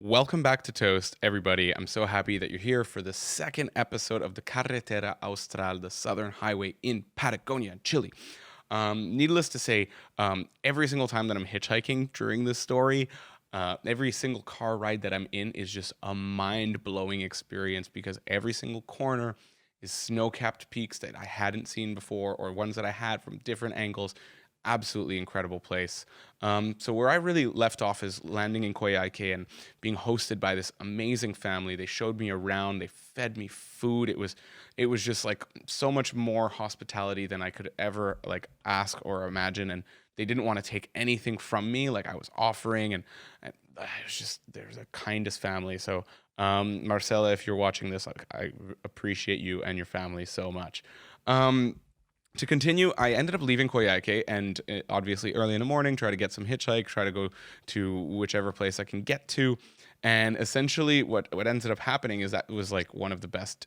Welcome back to Toast, everybody. I'm so happy that you're here for the second episode of the Carretera Austral, the Southern Highway in Patagonia, Chile. Needless to say, every single time that I'm hitchhiking during this story, every single car ride that I'm in is just a mind blowing experience because every single corner is snow capped peaks that I hadn't seen before or ones that I had from different angles. Absolutely incredible place. So where I really left off is landing in Coyhaique and being hosted by this amazing family. They showed me around. They fed me food. It was just like so much more hospitality than I could ever like ask or imagine. And they didn't want to take anything from me like I was offering. And it was just there's a kindest family. So Marcela, if you're watching this, like, I appreciate you and your family so much. To continue, I ended up leaving Coyhaique and obviously early in the morning, try to get some hitchhike, try to go to whichever place I can get to. And essentially, what ended up happening is that it was like one of the best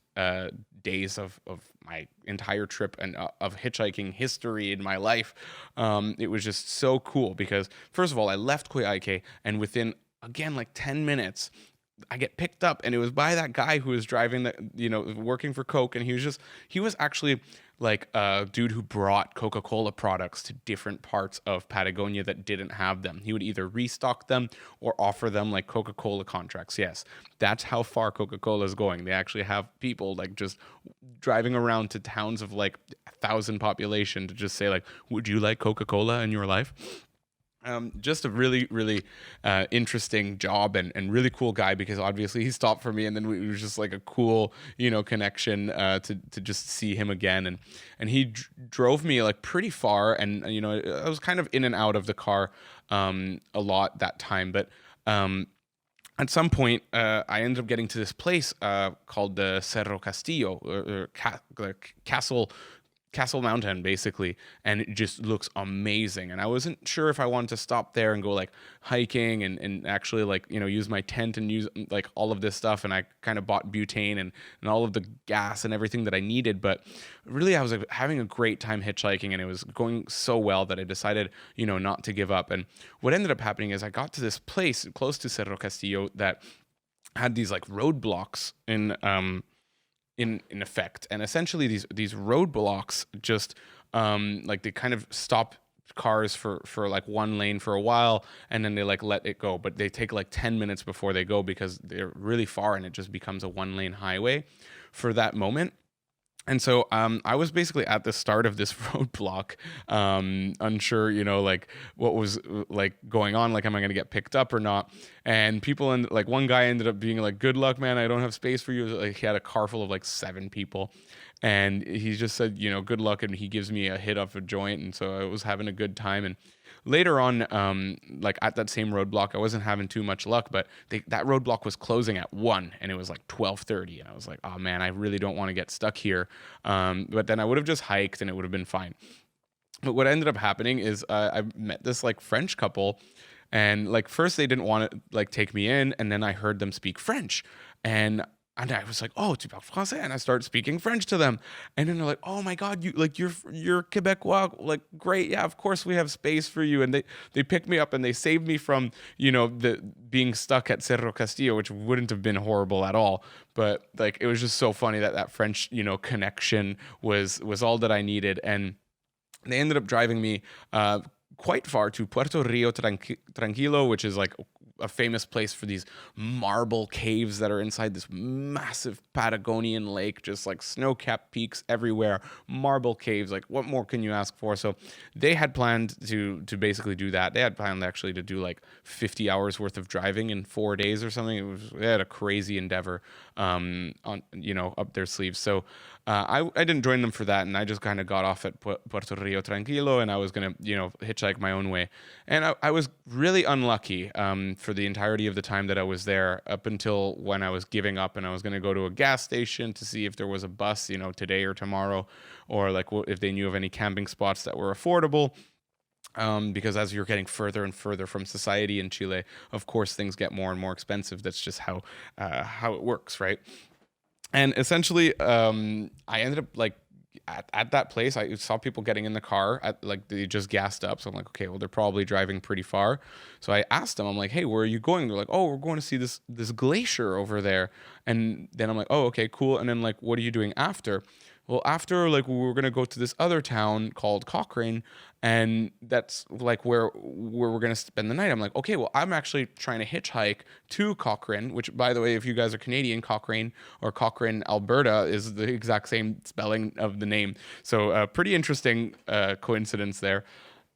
days of my entire trip and of hitchhiking history in my life. It was just so cool because, first of all, I left Coyhaique and within, again, like 10 minutes, I get picked up and it was by that guy who was driving working for Coke. And he was actually like a dude who brought Coca-Cola products to different parts of Patagonia that didn't have them. He would either restock them or offer them like Coca-Cola contracts. Yes, that's how far Coca-Cola is going. They actually have people like just driving around to towns of like 1,000 population to just say like, would you like Coca-Cola in your life? Just a really, really interesting job and really cool guy because obviously he stopped for me and then it was just like a cool, connection to just see him again. And he drove me like pretty far and, I was kind of in and out of the car a lot that time. But at some point, I ended up getting to this place called the Cerro Castillo or like Castle Mountain, basically, and it just looks amazing. And I wasn't sure if I wanted to stop there and go like hiking and actually like use my tent and use like all of this stuff. And I kind of bought butane and all of the gas and everything that I needed. But really, I was like having a great time hitchhiking, and it was going so well that I decided not to give up. And what ended up happening is I got to this place close to Cerro Castillo that had these like roadblocks in effect, and essentially these roadblocks just like they kind of stop cars for like one lane for a while and then they like let it go, but they take like 10 minutes before they go because they're really far and it just becomes a one lane highway for that moment. And so I was basically at the start of this roadblock, unsure, like what was like going on, like am I going to get picked up or not? And people and like one guy ended up being like, "Good luck, man. I don't have space for you." Like he had a car full of like 7 people, and he just said, "Good luck," and he gives me a hit off a joint, and so I was having a good time. And later on, like at that same roadblock, I wasn't having too much luck, but that roadblock was closing at 1 and it was like 12:30. And I was like, oh man, I really don't want to get stuck here. But then I would have just hiked and it would have been fine. But what ended up happening is I met this like French couple, and like first they didn't want to like take me in, and then I heard them speak French, and I was like, "Oh, tu parles français?" And I started speaking French to them, and then they're like, "Oh my God, you're Quebecois, like great, yeah, of course we have space for you." And they picked me up and they saved me from the being stuck at Cerro Castillo, which wouldn't have been horrible at all. But like it was just so funny that French connection was all that I needed. And they ended up driving me quite far to Puerto Rio Tranquilo, which is like a famous place for these marble caves that are inside this massive Patagonian lake, just like snow-capped peaks everywhere, marble caves. Like, what more can you ask for? So they had planned to basically do that. They had planned actually to do like 50 hours worth of driving in 4 days or something. They had a crazy endeavor on up their sleeves. So I didn't join them for that, and I just kind of got off at Puerto Rio Tranquilo, and I was gonna hitchhike my own way. And I was really unlucky for the entirety of the time that I was there, up until when I was giving up and I was gonna go to a gas station to see if there was a bus, today or tomorrow, or like if they knew of any camping spots that were affordable. Because as you're getting further and further from society in Chile, of course things get more and more expensive. That's just how it works, right? And essentially, I ended up like at that place, I saw people getting in the car at like they just gassed up. So I'm like, okay, well they're probably driving pretty far. So I asked them, I'm like, hey, where are you going? They're like, oh, we're going to see this glacier over there. And then I'm like, oh, okay, cool. And then like, what are you doing after? Well, after like we were gonna go to this other town called Cochrane, and that's like where we're gonna spend the night. I'm like, okay, well, I'm actually trying to hitchhike to Cochrane, which by the way, if you guys are Canadian, Cochrane or Cochrane, Alberta is the exact same spelling of the name. So pretty interesting coincidence there.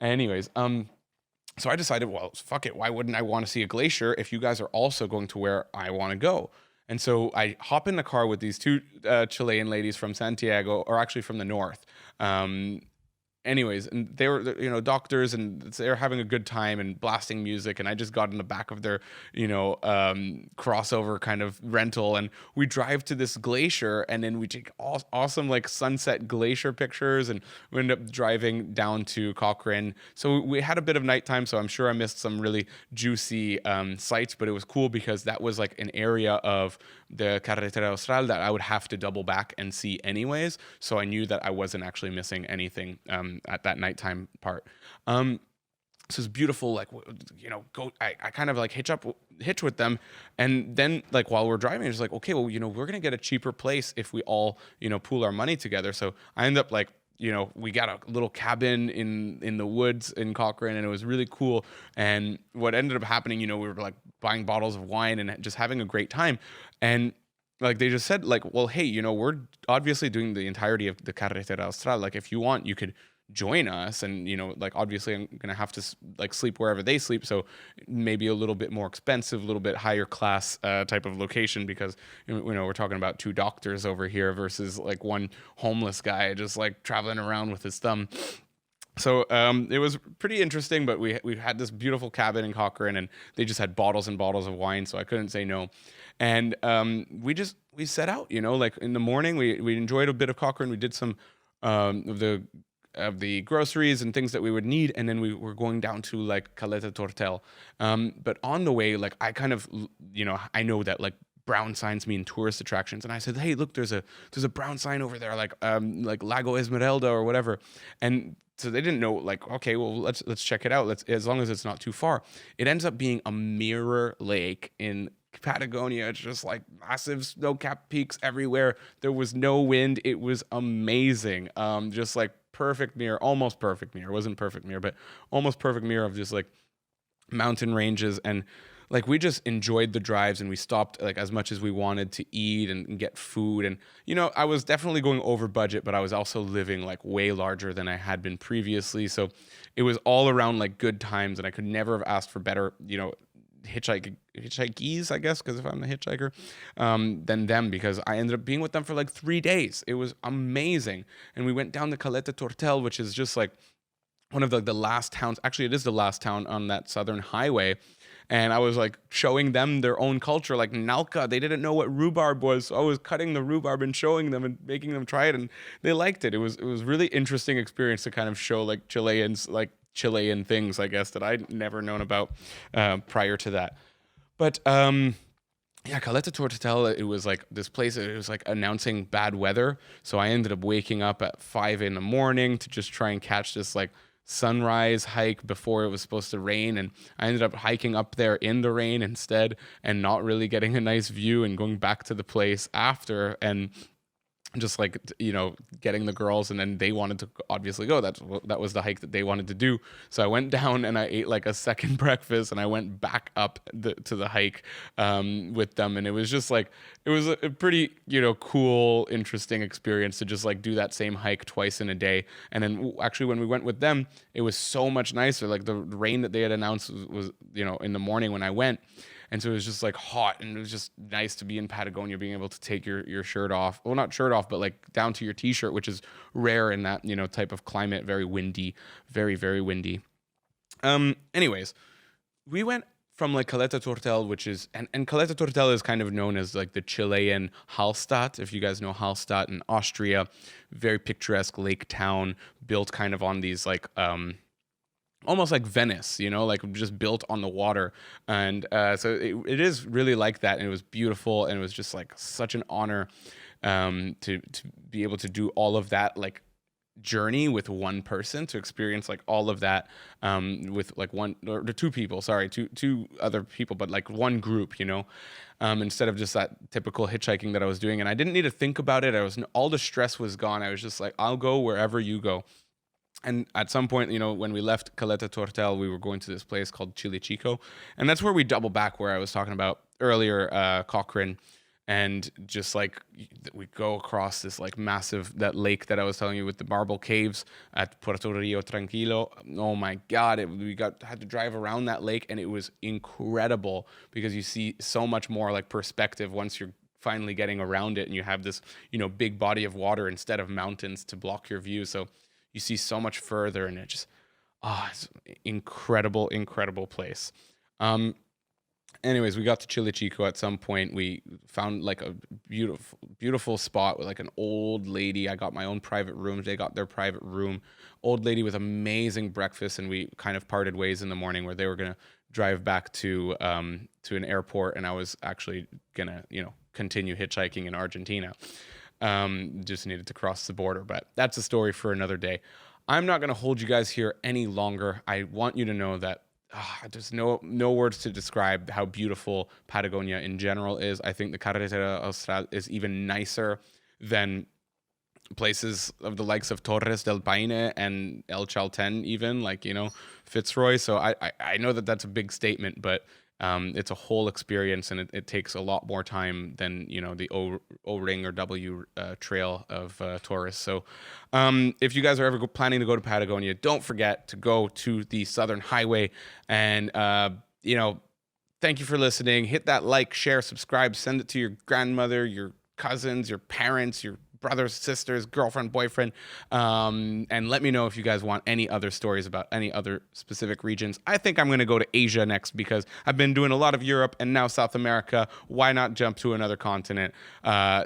Anyways, so I decided, well, fuck it. Why wouldn't I want to see a glacier if you guys are also going to where I want to go? And so I hop in the car with these two Chilean ladies from Santiago, or actually from the north. Um, anyways, and they were, doctors, and they're having a good time and blasting music, and I just got in the back of their crossover kind of rental, and we drive to this glacier, and then we take awesome like sunset glacier pictures, and we end up driving down to Cochrane. So we had a bit of nighttime, so I'm sure I missed some really juicy sights, but it was cool because that was like an area of the Carretera Austral that I would have to double back and see anyways. So I knew that I wasn't actually missing anything at that nighttime part. So it's beautiful, like, go, I kind of like hitch with them. And then like, while we're driving, it's like, okay, well, we're going to get a cheaper place if we all, pool our money together. So I end up like, we got a little cabin in the woods in Cochrane, and it was really cool. And what ended up happening, we were like buying bottles of wine and just having a great time. And like they just said, like, well, hey, we're obviously doing the entirety of the Carretera Austral. Like, if you want, you could join us. And like, obviously I'm gonna have to like sleep wherever they sleep, so maybe a little bit more expensive, a little bit higher class type of location, because we're talking about two doctors over here versus like one homeless guy just like traveling around with his thumb. So it was pretty interesting, but we had this beautiful cabin in Cochrane, and they just had bottles and bottles of wine, so I couldn't say no. And we set out, like in the morning, we enjoyed a bit of Cochrane. We did some of the groceries and things that we would need, and then we were going down to like Caleta Tortel. But on the way, like I kind of, I know that like brown signs mean tourist attractions, and I said, hey, look, there's a brown sign over there, like Lago Esmeralda or whatever. And so they didn't know, like, okay, well, let's check it out. As long as it's not too far. It ends up being a mirror lake in Patagonia. It's just like massive snow-capped peaks everywhere. There was no wind. It was amazing. Just like perfect mirror, almost perfect mirror. It wasn't perfect mirror, but almost perfect mirror of just like mountain ranges. And like we just enjoyed the drives, and we stopped like as much as we wanted to eat and get food. And I was definitely going over budget, but I was also living like way larger than I had been previously. So it was all around like good times, and I could never have asked for better, hitchhikees, I guess, because if I'm a hitchhiker, than them, because I ended up being with them for like 3 days. It was amazing. And we went down to Caleta Tortel, which is just like one of the last towns. Actually, it is the last town on that southern highway. And I was like showing them their own culture, like Nalka. They didn't know what rhubarb was, so I was cutting the rhubarb and showing them and making them try it, and they liked it. It was really interesting experience to kind of show like Chileans, like Chilean things, I guess, that I'd never known about prior to that. But yeah, Caleta Tortel, it was like this place, it was like announcing bad weather. So I ended up waking up at 5 in the morning to just try and catch this like sunrise hike before it was supposed to rain. And I ended up hiking up there in the rain instead, and not really getting a nice view, and going back to the place after. And just like getting the girls, and then they wanted to obviously go. That was the hike that they wanted to do. So I went down and I ate like a second breakfast, and I went back up to the hike with them. And it was just like, it was a pretty cool, interesting experience to just like do that same hike twice in a day. And then actually when we went with them, it was so much nicer. Like the rain that they had announced was in the morning when I went. And so it was just like hot, and it was just nice to be in Patagonia, being able to take your shirt off. Well, not shirt off, but like down to your t-shirt, which is rare in that, type of climate. Very windy, very, very windy. Anyways, we went from like Caleta Tortel, which is, and Caleta Tortel is kind of known as like the Chilean Hallstatt. If you guys know Hallstatt in Austria, very picturesque lake town built kind of on these like, almost like Venice, like just built on the water. And so it is really like that. And it was beautiful. And it was just like such an honor to be able to do all of that like journey with one person, to experience like all of that with like one or two people, sorry, two other people, but like one group, instead of just that typical hitchhiking that I was doing. And I didn't need to think about it. All the stress was gone. I was just like, I'll go wherever you go. And at some point, when we left Caleta Tortel, we were going to this place called Chile Chico. And that's where we double back where I was talking about earlier, Cochrane. And just like we go across this like that lake that I was telling you with the marble caves at Puerto Rio Tranquilo. Oh my God, had to drive around that lake, and it was incredible because you see so much more like perspective once you're finally getting around it, and you have this big body of water instead of mountains to block your view. So you see so much further, and it's incredible place. Anyways, we got to Chile Chico at some point. We found like a beautiful spot with like an old lady. I got my own private room. They got their private room. Old lady with amazing breakfast, and we kind of parted ways in the morning where they were gonna drive back to an airport, and I was actually gonna continue hitchhiking in Argentina. Just needed to cross the border, but that's a story for another day. I'm not gonna hold you guys here any longer. I want you to know that there's no words to describe how beautiful Patagonia in general is. I think the Carretera Austral is even nicer than places of the likes of Torres del Paine and El Chalten, even like Fitzroy. So I know that that's a big statement, but it's a whole experience, and it takes a lot more time than the O-ring or W trail of Taurus. So if you guys are ever planning to go to Patagonia, don't forget to go to the Southern Highway. And thank you for listening. Hit that like, share, subscribe, send it to your grandmother, your cousins, your parents, your brothers, sisters, girlfriend, boyfriend, and let me know if you guys want any other stories about any other specific regions. I think I'm going to go to Asia next because I've been doing a lot of Europe and now South America. Why not jump to another continent?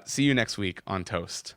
See you next week on Toast.